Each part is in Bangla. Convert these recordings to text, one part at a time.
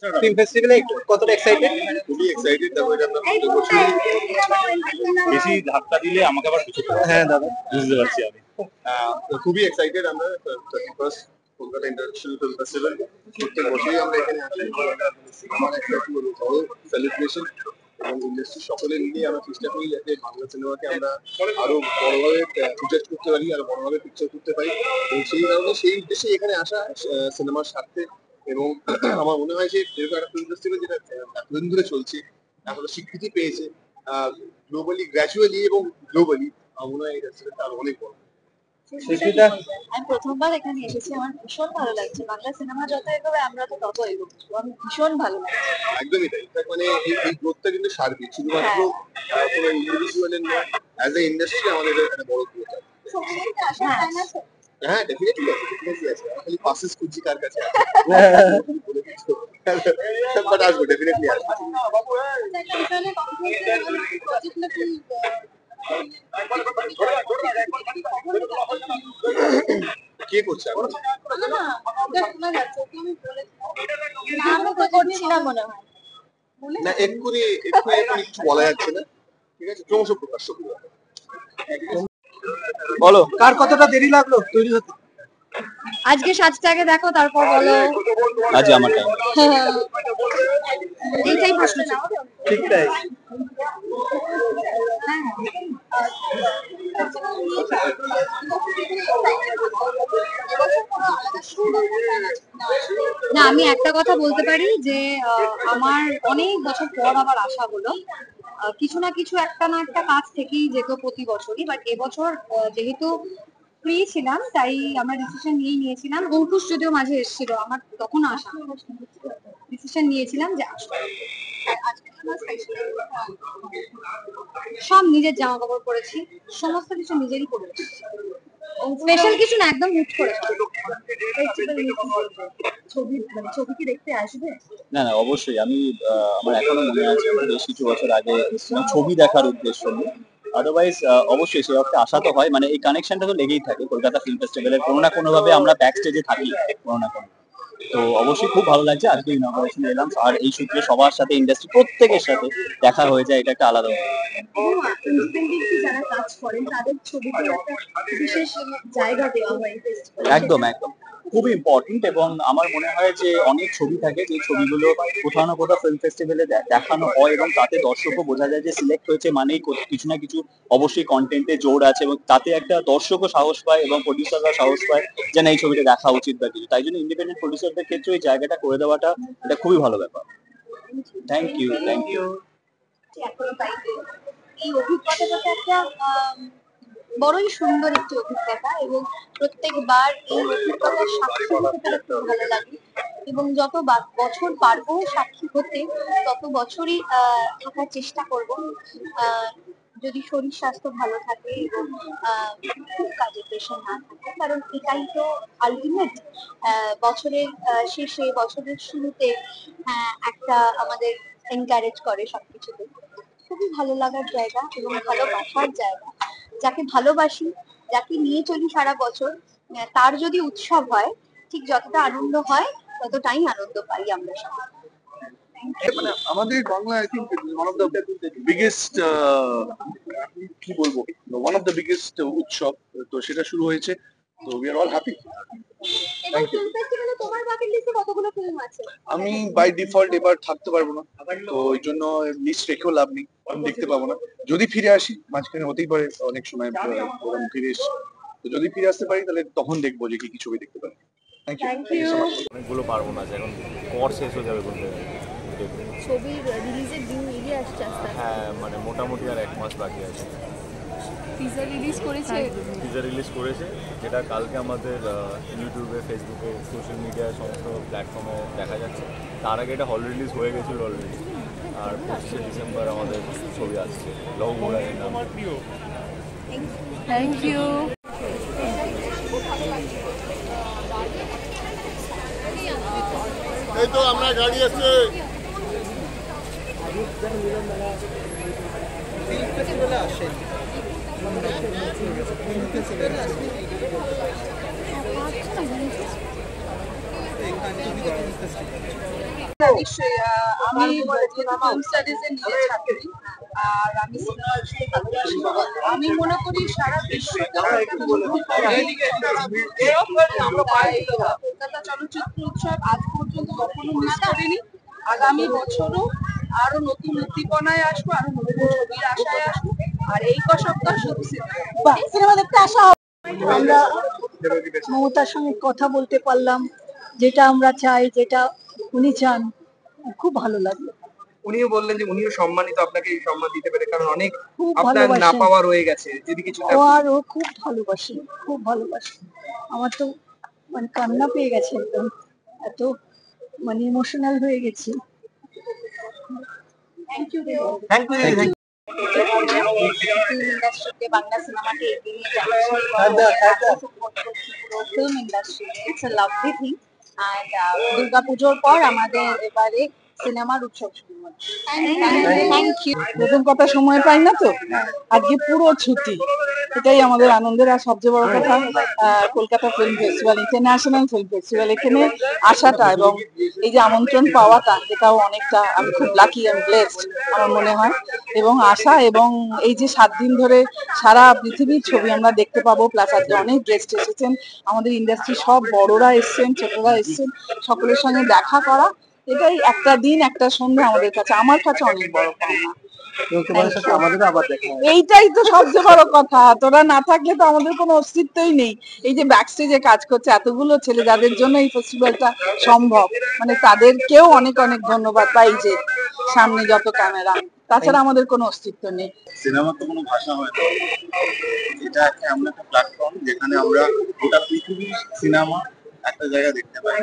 ফিল্ম ফেস্টিভ্যালে কতটা এক্সাইটেড? খুবই এক্সাইটেড। দেখো এটা আমরা বেশি ধাক্কা দিলে আমাকে আবার পিছু করতে হবে। হ্যাঁ দাদা, বুঝতে পারছি আমি। তো খুবই এক্সাইটেড আমরা 31st Kolkata international film festival. প্রত্যেক বছরই আমরা এখানে আসি। সিনেমার একটা কি বলবো বড় সেলিব্রেশন এবং ইন্ডাস্ট্রি সকলে মিলিয়ে আমরা চেষ্টা করি যাতে বাংলা সিনেমাকে আমরা আরো বড়ভাবে প্রজেক্ট করতে পারি, আরো বড়ভাবে পিকচার করতে পারি। এবং সেই কারণে সেই উদ্দেশ্যে এখানে আসা সিনেমার স্বার্থে। এবং আমার মনে হয় যে যেরকম একটা ফিল্ম ফেস্টিভ্যাল যেটা এতদিন ধরে চলছে, এখনো স্বীকৃতি পেয়েছে গ্লোবালি, গ্র্যাজুয়ালি এবং গ্লোবালি, আমার মনে হয় এই ফেস্টিভ্যালটা আরো অনেক বড়। সুস্মিতা, আমি প্রথমবার এখানে এসেছি, আমার ভীষণ ভালো লাগছে। বাংলা সিনেমা যত এগোবে আমরা তো তত এগোবো, আমার ভীষণ ভালো লাগছে। একদমই তাই। ইনফ্যাক্ট মানে এই গ্রোথটা কিন্তু সার্বিক, শুধুমাত্র কোনো ইন্ডিভিজুয়ালের নয়, অ্যাজ এ ইন্ডাস্ট্রি আমাদের এখানে বড় গ্রোথ আছে। হ্যাঁ ডেফিনেটলি আছে, ডেফিনেটলি আছে। খালি পাসেস খুঁজছি কার কাছে বাট আসবো, ডেফিনেটলি আসবো। কে করছে এখন? না এক্ষুনি এখন কিছু বলা যাচ্ছে না, ঠিক আছে? ক্রমশ প্রকাশ্য করবো। বলো কার কতটা দেরি লাগলো তৈরি হতে? আজকে সাজটা আগে দেখো, তারপর বলো। আজ আমার টাইম। এইটাই প্রশ্ন ছিল। ঠিক তাই। না, আমি একটা কথা বলতে পারি যে আমার অনেক বছর পর আবার আসা হলো। কিছু না কিছু একটা না একটা কাজ থেকেই যেত প্রতি বছরই, বাট এবছর যেহেতু ফ্রি ছিলাম তাই আমরা ডিসিশন নিয়েছিলাম। অঙ্কুশ যদিও মাঝে এসেছিল, আমার তখন আসা ডিসিশন নিয়েছিলাম যে আসবো। সব নিজের জামা কাপড় পরেছি, সমস্ত কিছু নিজেরই করেছি, স্পেশাল কিছু না, একদম হুট করে। ছবি কি দেখতে আসবে? না না, অবশ্যই আমি আমার এখনো মনে আছে বেশ কিছু বছর আগে এসেছিলাম ছবি দেখার উদ্দেশ্য নিয়ে। আদারওয়াইজ অবশ্যই সে অর্থে আসা তো হয়, মানে এই কানেকশনটা তো লেগেই থাকে। কলকাতা ফিল্ম ফেস্টিভ্যালের কোনো না কোনো ভাবে আমরা ব্যাক স্টেজে থাকি কোনো না কোনো। তো অবশ্যই খুব ভালো লাগছে আজকে ইনঅগারেশনে এলাম, আর এই সূত্রে সবার সাথে ইন্ডাস্ট্রি প্রত্যেকের সাথে দেখা হয়ে যায়, এটা একটা আলাদা যারা কাজ করেন তাদের ছবিতে একটা বিশেষ জায়গা দেওয়া হয়। একদম একদম খুব ইম্পর্টেন্ট। এবং আমার মনে হয় যে অনেক ছবি থাকে যে ছবিগুলো কোথাও না কোথাও ফিল্ম ফেস্টিভ্যালে দেখানো হয় এবং তাতে দর্শকও বোঝা যায় যে সিলেক্ট হয়েছে মানেই কিছু না কিছু অবশ্যই কন্টেন্টে জোর আছে, এবং তাতে একটা দর্শকও সাহস পায় এবং প্রডিউসাররা সাহস পায় যে না এই ছবিটা দেখা উচিত বা কিছু। তাই জন্য ইন্ডিপেন্ডেন্ট প্রডিউসারদের ক্ষেত্রে এই জায়গাটা করে দেওয়াটা এটা খুবই ভালো ব্যাপার। Thank you, thank you. এই অভিজ্ঞতাটা একটা বড়ই সুন্দর একটি অভিজ্ঞতা, এবং প্রত্যেকবার এই অভিজ্ঞতার সাক্ষী হতে পেরে খুব ভালো লাগে। এবং যত বছর পারবো সাক্ষী হতে, তত বছরই থাকার চেষ্টা করব, যদি শরীর স্বাস্থ্য ভালো থাকে এবং খুব কাজের প্রেশার না থাকে। কারণ এটাই তো আলটিমেট, বছরের শেষে, বছরের শুরুতে একটা আমাদের এনকারেজ করে সবকিছুতে। খুবই ভালো লাগার জায়গা এবং ভালোবাসার জায়গা। যাকে ভালোবাসি, যাকে নিয়ে চলি সারা বছর, তার যদি উৎসব হয়, ঠিক যতটা আনন্দ হয় ততটাই আনন্দ পাই আমরা সবাই। মানে আমাদের Bangla I think one of the biggest, কি বলবো, ওয়ান অফ দ্য বিগেস্ট উৎসব। তো সেটা শুরু হয়েছে, তো উই আর অল হ্যাপি। তোমার বাকেট লিস্টে কতগুলো ফিল্ম আছে? আমি বাই ডিফল্ট এবার থাকতে পারবো না, তো ওই জন্য লিস্ট রেখেও লাভ নেই, আমি দেখতে পাবো না। যদি ফিরে আসি, মাঝখানে হতেই পারে অনেক সময় ফিরে এসে, তো যদি ফিরে আসতে পারি তাহলে তখন দেখবো যে কি কি ছবি দেখতে পারি। Thank you so much. অনেকগুলো পারবো না, এখন কর শেষ হয়ে যাবে বলতে গেলে। ছবির রিলিজের দিন এগিয়ে আসছে আস্তে আস্তে। হ্যাঁ মানে মোটামুটি আর 1 মাস বাকি আছে। টিজার রিলিজ করেছে, যেটা কালকে আমাদের ইউটিউবে, ফেসবুকে, সোশ্যাল মিডিয়ায় সমস্ত প্ল্যাটফর্মে দেখা যাচ্ছে। তার আগে এটা হল রিলিজ হয়ে গেছিল অলরেডি, আর 25শে ডিসেম্বর আমাদের ছবি আসছে লহু মুরাদের নাম। Thank you. এই তো আমরা গাড়ি আছে। নিশ্চয়ই আমি ফিল্ম স্টাডিজে নিয়ে ছাত্রী আর আমি সিনেমা ভীষণ ভালোবাসি। আমি মনে করি সারা বিশ্বতে কলকাতা চলচ্চিত্র উৎসব আজ পর্যন্ত কখনো মিস করিনি। আগামী বছরও আরো নতুন উদ্দীপনায় আসবো, আরো নতুন ছবির আশায় আসবো। আর এই সপ্তাহ শুধু সিনেমা দেখতে আসা হবে। আমরা মমতার সঙ্গে কথা বলতে পারলাম, যেটা আমরা চাই, যেটা উনি চান, খুব ভালো লাগলো। উনিও বললেন যে উনিও সম্মানিত আপনাকে এই সম্মান দিতে পেরে, কারণ অনেক খুব আপনার না ভালোবাসেন পাওয়া রয়ে গেছে, যদি কিছু ও, আর ও খুব ভালোবাসে, খুব ভালোবাসে। আমার তো মানে কান্না পেয়ে গেছে, একদম এত মানে ইমোশনাল হয়ে গেছি। Thank you thank you. Film ইন্ডাস্ট্রিতে বাংলা সিনেমাকে এগিয়ে নিয়ে যাচ্ছি, film industry it's a lovely thing. And দুর্গাপুজোর পর আমাদের এবারে সিনেমার উৎসব শুরু হচ্ছে। Thank you. প্রথম কথা সময় পাই না তো, আজকে পুরো ছুটি, এটাই আমাদের আনন্দের। আর সবচেয়ে বড় কথা Kolkata film festival, international film festival, এখানে আসাটা এবং এই যে আমন্ত্রণ পাওয়াটা, এটাও অনেকটা আমি খুব লাকি, আমি ব্লেসড আমার মনে হয়। এবং আশা এবং এই যে 7 দিন ধরে সারা পৃথিবীর ছবি আমরা দেখতে পাবো, প্লাস আজকে অনেক গেস্ট এসেছেন, আমাদের ইন্ডাস্ট্রি সব বড়রা এসেছেন, ছোটরা এসেছেন, সকলের সঙ্গে দেখা করা, এটাই একটা দিন একটা সন্ধ্যা আমাদের কাছে, আমার কাছে অনেক বড় পাওনা। তোমাদের সাথে আমাদেরও আবার দেখা হবে। এইটাই তো সবচেয়ে বড় কথা, তোরা না থাকলে তো আমাদের কোনো অস্তিত্বই নেই। এই যে ব্যাক স্টেজে কাজ করছে এতগুলো ছেলে, যাদের জন্য এই ফেস্টিভ্যালটা সম্ভব, মানে তাদেরকেও অনেক অনেক ধন্যবাদ। বা এই যে সামনে যত ক্যামেরা, তাছাড়া আমাদের কোনো অস্তিত্ব নেই। সিনেমার তো কোনো ভাষা হয় না, এটা একটা এমন একটা প্ল্যাটফর্ম যেখানে আমরা গোটা পৃথিবীর সিনেমা একটা জায়গায় দেখতে পাই।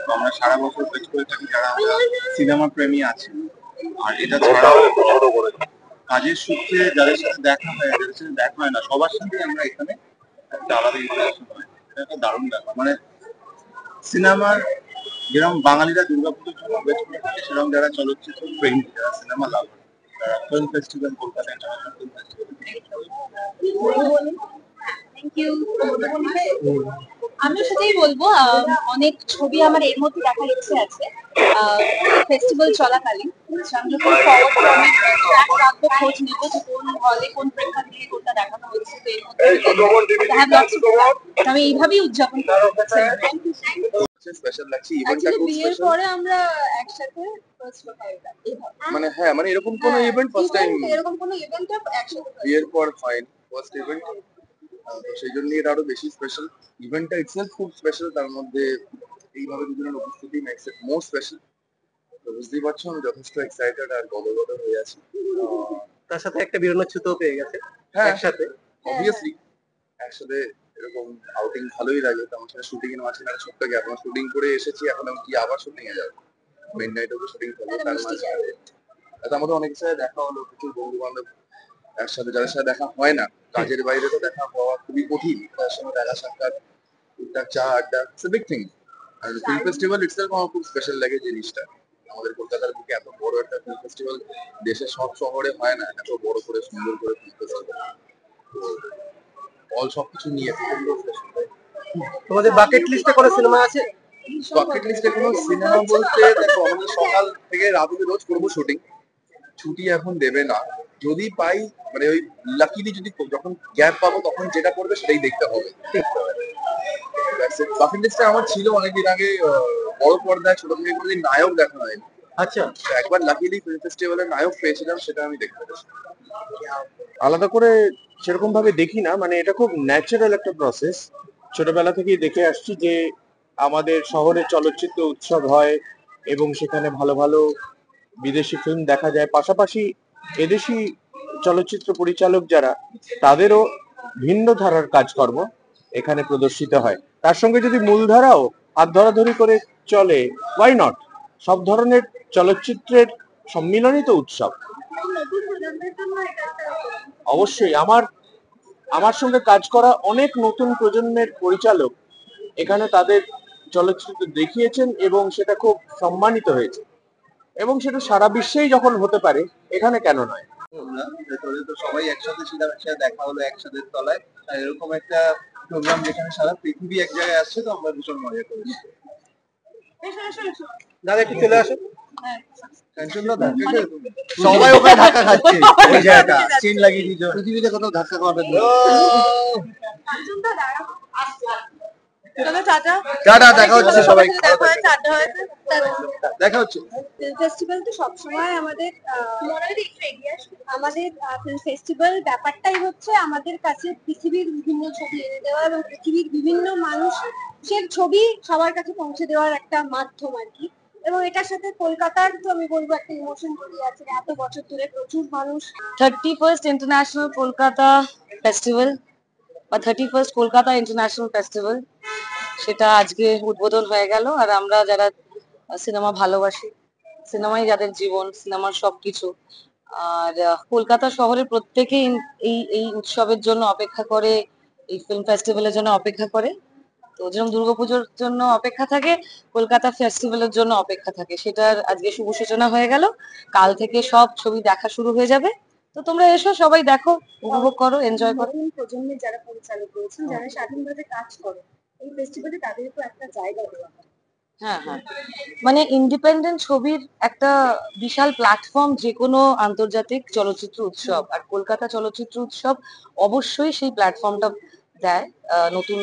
তো আমরা সারা বছর কাজ করে থাকি যারা আমরা সিনেমা প্রেমী আছি। আর এটা ছাড়াও কাজের সূত্রে যাদের সাথে দেখা হয়, যাদের সাথে দেখা হয় না, সবার সাথে আমরা এখানে একটা আলাদা ইন্টারেকশন হয়। এটা একটা দারুণ ব্যাপার। মানে সিনেমার যেরকম বাঙালিরা দুর্গাপুজোর জন্য ওয়েট করে থাকে, সেরকম যারা চলচ্চিত্র প্রেমী, যারা সিনেমা লাভার, যারা film festival, Kolkata international film festival, thank you. আমিও সেটাই বলবো, অনেক ছবি আমার এর মধ্যে দেখার ইচ্ছে আছে ফেস্টিভ্যাল চলাকালীন। আমি যখন ফরওয়ার্ড অনেক ট্র্যাক রাখবো, খোঁজ নেবো যে কোন হলে কোন প্রেক্ষাগৃহে কোনটা দেখানো হচ্ছে। তো এর মধ্যে আমি এইভাবেই উদযাপন করবো। স্পেশাল লাগছে। ইভেন্টটা খুব বিয়ের স্পেশাল। পরে আমরা একসাথে ফার্স্ট মানে হ্যাঁ, মানে এরকম কোনো ইভেন্ট ফার্স্ট টাইম, এরকম কোনো ইভেন্টে একসাথে বিয়ের পর ফাইন ফার্স্ট ইভেন্ট। তো সেই জন্য এটা আরো বেশি স্পেশাল। ইভেন্টটা ইটসেলফ খুব স্পেশাল, তার মধ্যে এইভাবে দুজনের উপস্থিতি মেক্স ইট মোর স্পেশাল। তো বুঝতেই পারছো আমি যথেষ্ট এক্সাইটেড আর গদগদ হয়ে আছি। তার সাথে একটা বেরোনোর ছুতো পেয়ে গেছে হ্যাঁ, একসাথে। অবভিয়াসলি একসাথে এরকম আউটিং ভালোই লাগে। তো আমার সাথে শুটিং এর মাঝখানে একটা ছোট্ট গ্যাপ, আমরা শুটিং করে এসেছি, এখন আমি কি আবার শুটিং এ যাবো, মিড নাইট অব্দি শুটিং করবো। তার মাঝখানে আমাদের অনেক সাথে দেখা হলো, প্রচুর বন্ধু বান্ধব একসাথে, যাদের সাথে দেখা হয় না, কাজের বাইরে তো দেখা হওয়া খুবই কঠিন। তার সঙ্গে দেখা সাক্ষাৎ, টুকটাক চা আড্ডা, ইটস এ বিগ থিং। আর ফিল্ম ফেস্টিভ্যাল ইটসেলফ আমার খুব স্পেশাল লাগে জিনিসটা। আমাদের কলকাতার বুকে এত বড় একটা ফিল্ম ফেস্টিভ্যাল দেশের সব শহরে হয় না, এত বড় করে সুন্দর করে ফিল্ম ফেস্টিভ্যাল। অল সবকিছু নিয়ে তোমাদের বাকেট লিস্টে কোনো সিনেমা আছে? বাকেট লিস্টে কোনো সিনেমা বলতে দেখো, আমাদের সকাল থেকে রাত অব্দি রোজ করবো শুটিং, ছুটি এখন দেবে না। যদি পাই, মানে ওই লাকিলি যদি যখন গ্যাপ পাবো তখন যেটা করবে সেটাই দেখতে হবে। বাকেট লিস্টে আমার ছিল অনেকদিন আগে বড় পর্দায় ছোট থেকে কোনোদিন নায়ক দেখা হয়নি। আচ্ছা, তো একবার লাকিলি ফিল্ম ফেস্টিভ্যালের নায়ক পেয়েছিলাম, সেটা আমি দেখতে পেরেছি। আলাদা করে সেরকম ভাবে দেখি না, মানে এটা খুব ন্যাচারাল একটা প্রসেস। ছোটবেলা থেকেই দেখে আসছি যে আমাদের শহরে চলচ্চিত্র উৎসব হয় এবং সেখানে ভালো ভালো বিদেশি ফিল্ম দেখা যায়, পাশাপাশি এদেশি চলচ্চিত্র পরিচালক যারা, তাদেরও ভিন্ন ধারার কাজকর্ম এখানে প্রদর্শিত হয়। তার সঙ্গে যদি মূলধারাও হাত ধরাধরি করে চলে, ওয়াই নট? সব ধরনের চলচ্চিত্রের সম্মিলনই তো উৎসব। অবশ্যই আমার সঙ্গে কাজ করা অনেক নতুন প্রজন্মের পরিচালক এখানে তাদের চলচ্চিত্র দেখিয়েছেন এবং সেটা খুব সম্মানিত হয়েছে, এবং সেটা সারা বিশ্বেই যখন হতে পারে, এখানে কেন নয়? তো সবাই একসাথে ছিলাম, একসাথে দেখা হলো একসাথে তলায়, আর এরকম একটা প্রোগ্রাম যেখানে সারা পৃথিবী এক জায়গায় আসছে, তো আমরা ভীষণ মজা করেছি। দাদা একটু চলে আসো। সবাই ওখানে ধাক্কা খাচ্ছে ওই জায়গাটা সিন লাগিয়ে দিয়েছে পৃথিবীতে কোথাও ধাক্কা খাওয়াটা নেই। টাটা টাটা, দেখা হচ্ছে সবাই, দেখা হচ্ছে। ফিল্ম ফেস্টিভ্যাল তো সবসময় আমাদের ফিল্ম ফেস্টিভ্যাল ব্যাপারটাই হচ্ছে আমাদের কাছে পৃথিবীর বিভিন্ন ছবি এনে দেওয়া এবং পৃথিবীর বিভিন্ন মানুষের ছবি সবার কাছে পৌঁছে দেওয়ার একটা মাধ্যম আর কি। এবং এটার সাথে কলকাতার তো আমি বলবো একটা ইমোশন জড়িয়ে আছে, এত বছর ধরে প্রচুর মানুষ 31st ইন্টারন্যাশনাল কলকাতা ফেস্টিভ্যাল বা 31st কলকাতা ইন্টারন্যাশনাল ফেস্টিভ্যাল, সেটা আজকে উদ্বোধন হয়ে গেল। আর আমরা যারা সিনেমা ভালোবাসি, সিনেমাই যাদের জীবন, সিনেমার সবকিছু, আর কলকাতা শহরের প্রত্যেকেই এই উৎসবের জন্য অপেক্ষা করে, এই ফিল্ম ফেস্টিভ্যালের জন্য অপেক্ষা করে। তো যেরকম দুর্গাপুজোর জন্য অপেক্ষা থাকে, কলকাতা ফেস্টিভ্যালের জন্য অপেক্ষা থাকে। সেটার আজকে শুভ সূচনা হয়ে গেল, কাল থেকে সব ছবি দেখা শুরু হয়ে যাবে। তো তোমরা এসো, সবাই দেখো, উপভোগ করো, এনজয় করো। নতুন প্রজন্মের যারা পরিচালক রয়েছেন, যারা স্বাধীনভাবে কাজ করে, এই ফেস্টিভ্যালে তাদেরকেও একটা জায়গা দেওয়া হয়। হ্যাঁ হ্যাঁ, মানে ইন্ডিপেন্ডেন্ট ছবির একটা বিশাল প্ল্যাটফর্ম যে কোনো আন্তর্জাতিক চলচ্চিত্র উৎসব, আর কলকাতা চলচ্চিত্র উৎসব অবশ্যই সেই প্ল্যাটফর্মটা দেয়। নতুন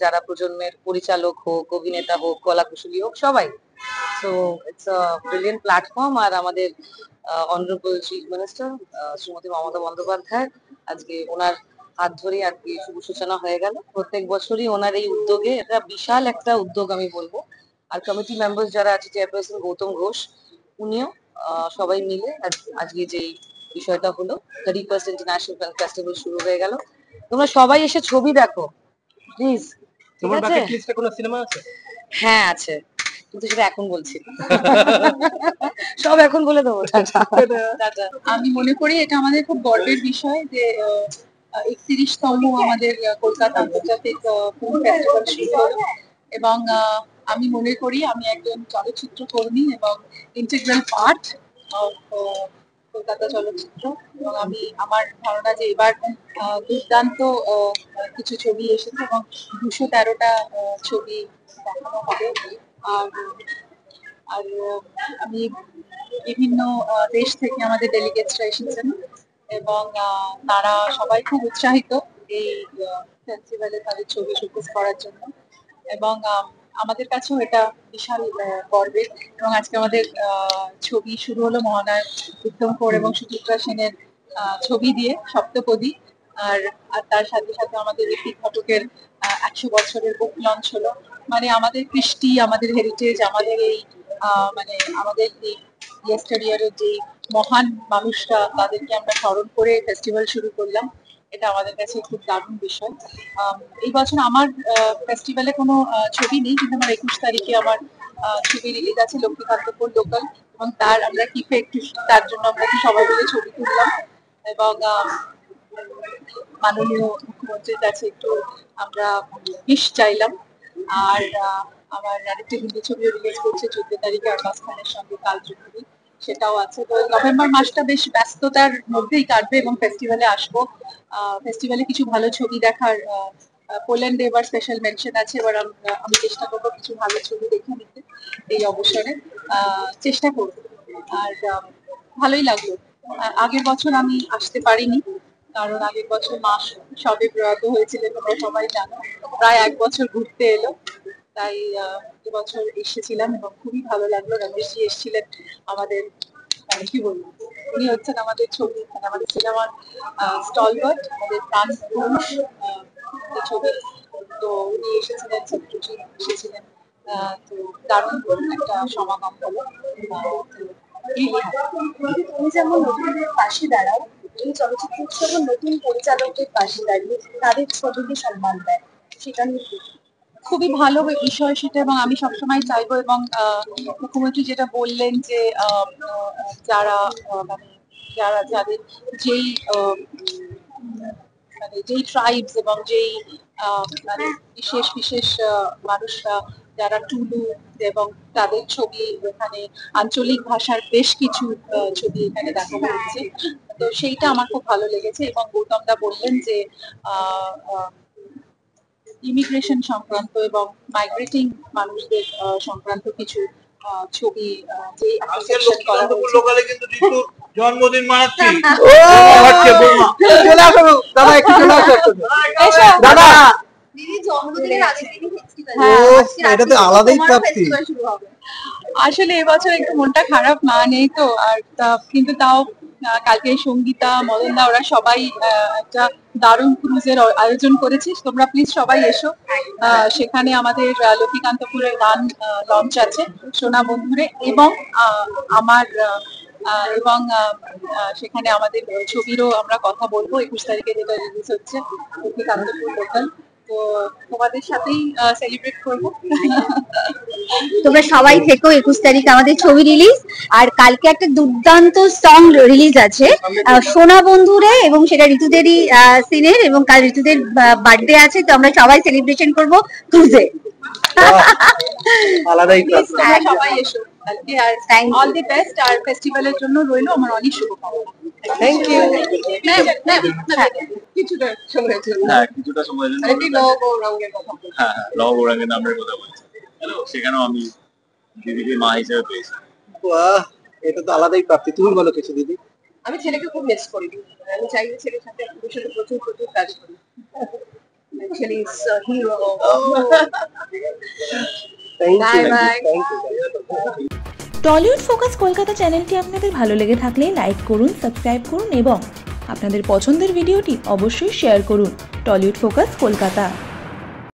যারা প্রজন্মের পরিচালক হোক, অভিনেতা হোক, কলাকুশলী হোক, সবাই। So it's a brilliant platform. আর আমাদের honourable chief minister Shrimati Mamata Bandyopadhyay, আজকে ওনার হাত ধরে আর কি শুভ সূচনা হয়ে গেল। প্রত্যেক বছরই ওনার এই উদ্যোগে, এটা বিশাল একটা উদ্যোগ আমি বলবো। আর কমিটি মেম্বার্স যারা আছে, চেয়ারপারসন গৌতম ঘোষ, উনিও সবাই মিলে আজকে যে বিষয়টা হলো 31st ইন্টারন্যাশনাল ফিল্ম ফেস্টিভ্যাল শুরু হয়ে গেল। তোমরা সবাই এসে ছবি দেখো প্লিজ। তোমার বাকেট লিস্টে কোনো সিনেমা আছে? হ্যাঁ আছে, কিন্তু সেটা এখন বলছি না। সব এখন বলে দেবো। টাটা। আমি মনে করি এটা আমাদের খুব গর্বের বিষয় যে 31তম আমাদের কলকাতা আন্তর্জাতিক ফিল্ম ফেস্টিভ্যাল শুরু হলো। এবং আমি মনে করি আমি একজন চলচ্চিত্র কর্মী এবং ইন্টিগ্রাল পার্ট অফ কলকাতা চলচ্চিত্র। এবং আমার ধারণা যে এবার দুর্দান্ত কিছু ছবি এসেছে এবং 213টা ছবি দেখানো হবে। আর আর আমি বিভিন্ন দেশ থেকে আমাদের ডেলিগেটসরা এসেছেন এবং তারা সবাই খুব উৎসাহিত এই ফেস্টিভ্যালে তাদের ছবি শোকেস করার জন্য। এবং আমাদের কাছেও এটা বিশাল গর্বের। এবং আজকে আমাদের ছবি শুরু হলো মহানায়ক উত্তম কোর এবং সুচিত্রা সেনের ছবি দিয়ে, সপ্তপদী। আর তার সাথে সাথে আমাদের ঋত্বিক ঘটকের 100 বছরের বুক লঞ্চ হলো। মানে আমাদের কৃষ্টি, আমাদের হেরিটেজ, আমাদের এই মানে আমাদের এই ইয়েস্টারইয়ারের যে মহান মানুষরা, তাদেরকে আমরা স্মরণ করে ফেস্টিভ্যাল শুরু করলাম। এটা আমাদের কাছে খুব দারুণ বিষয়। এই বছর আমার ফেস্টিভ্যালে কোনো ছবি নেই, কিন্তু আমার 21 তারিখে আমার ছবি রিলিজ আছে, লক্ষ্মীকান্তপুর লোকাল। এবং আমরা কিপে একটু তার জন্য আমরা সবাই মিলে ছবি তুললাম এবং মাননীয় মুখ্যমন্ত্রীর কাছে একটু আমরা উইশ চাইলাম। আর আমার আরেকটি হিন্দি ছবিও রিলিজ করছে 14 তারিখে আরবাজ খানের সঙ্গে, কালচক্রী, সেটাও আছে। তো নভেম্বর মাসটা বেশ ব্যস্ততার মধ্যেই কাটবে এবং ফেস্টিভ্যালে আসবো। ফেস্টিভ্যালে কিছু ভালো ছবি দেখার, পোল্যান্ডে এবার স্পেশাল মেনশন আছে। এবার আমি চেষ্টা করবো কিছু ভালো ছবি দেখে নিতে এই অবসরে, চেষ্টা করবো। আর ভালোই লাগলো। আগের বছর আমি আসতে পারিনি, কারণ আগের বছর মা সবে প্রয়াত হয়েছিলেন, তোমরা সবাই জানো। প্রায় 1 বছর ঘুরতে এলো, তাই এবছর এসেছিলাম এবং খুবই ভালো লাগলো। রমেশজি এসেছিলেন আমাদের, মানে কি বলবো, উনি হচ্ছেন আমাদের ছবি, মানে আমাদের সিনেমার স্টলওয়ার্ড, আমাদের প্রাণ পুরুষ ছবি। তো উনি এসেছিলেন, সত্যজিৎ এসেছিলেন। তো দারুণ একটা সমাগম হলো। তুমি যেমন নতুনদের পাশে দাঁড়াও, এই চলচ্চিত্র উৎসবের নতুন পরিচালকদের পাশে দাঁড়িয়ে তাদের ছবিকে সম্মান দেয়, সেটা নিয়ে খুবই ভালো বিষয় সেটা। এবং আমি সবসময় চাইবো, এবং মুখ্যমন্ত্রী যেটা বললেন যে যারা মানে যাদের যেই মানে যেই ট্রাইবস এবং যেই মানে বিশেষ বিশেষ মানুষরা, যারা টুলু, এবং তাদের ছবি এখানে, আঞ্চলিক ভাষার বেশ কিছু ছবি এখানে দেখানো হচ্ছে। তো সেইটা আমার খুব ভালো লেগেছে। এবং গৌতম দা বললেন যে ইমিগ্রেশন সংক্রান্ত এবং মাইগ্রেটিং মানুষদের সংক্রান্ত কিছু ছবি যে section করা হয়েছে। লোকালে কিন্তু ঋতুর জন্মদিন মানাচ্ছি। চলে আসো দাদা, একটু চলে আসো একটু। দাদা দিদি জন্মদিনের আগের দিনই ফেস্টিভ্যাল, এটা তো আলাদাই প্রাপ্তি। শুরু হবে। আসলে এবছর একটু মনটা খারাপ, মা নেই তো, আর কিন্তু তাও কালকে সঙ্গীতা, মদনদা ওরা সবাই একটা দারুণ ক্রুজের আয়োজন করেছে। তোমরা প্লিজ সবাই এসো। সেখানে আমাদের লক্ষ্মীকান্তপুরের গান লঞ্চ আছে, সোনা বন্ধুরে, এবং আমার এবং সেখানে আমাদের ছবিরও আমরা কথা বলবো 21 তারিখে, যেটা রিলিজ হচ্ছে লক্ষ্মীকান্তপুর লোকাল। তো তোমাদের সাথেই সেলিব্রেট করবো। তোমরা সবাই থেকো, 21 তারিখ আমাদের ছবি রিলিজ, আর কালকে একটা দুর্দান্ত সং রিলিজ আছে সোনা বন্ধুরে, এবং সেটা ঋতুদেরই সিনের, এবং কাল ঋতুদের বার্থডে আছে, তো আমরা সবাই সেলিব্রেশন করবো ক্রুজে। আলাদাই প্রাপ্তি। তোমরা সবাই এসো কালকে, আর অল দি বেস্ট, আর ফেস্টিভ্যালের জন্য রইলো আমার অনেক শুভকামনা। Thank you. কিছুটা সময়ের জন্য হ্যাঁ, কিছুটা সময়ের জন্য একটি লব ও রঙের কথা বলছি। হ্যাঁ লব গৌরাঙ্গের নামের কথা বলছি। সেখানেও আমি দিদিকে মা হিসেবে পেয়েছি। বাহ, এটা তো আলাদাই প্রাপ্তি। তুমি বলো কিছু দিদি। আমি ছেলেকে খুব মিস করি, আমি চাই যে ছেলের সাথে প্রচুর কাজ করি। Actually, it's a hero. Thank Bye you, bye. Thank you. Tollywood focus Kolkata চ্যানেলটি আপনাদের ভালো লেগে থাকলে লাইক করুন, সাবস্ক্রাইব করুন এবং আপনাদের পছন্দের ভিডিওটি অবশ্যই শেয়ার করুন। Tollywood focus Kolkata.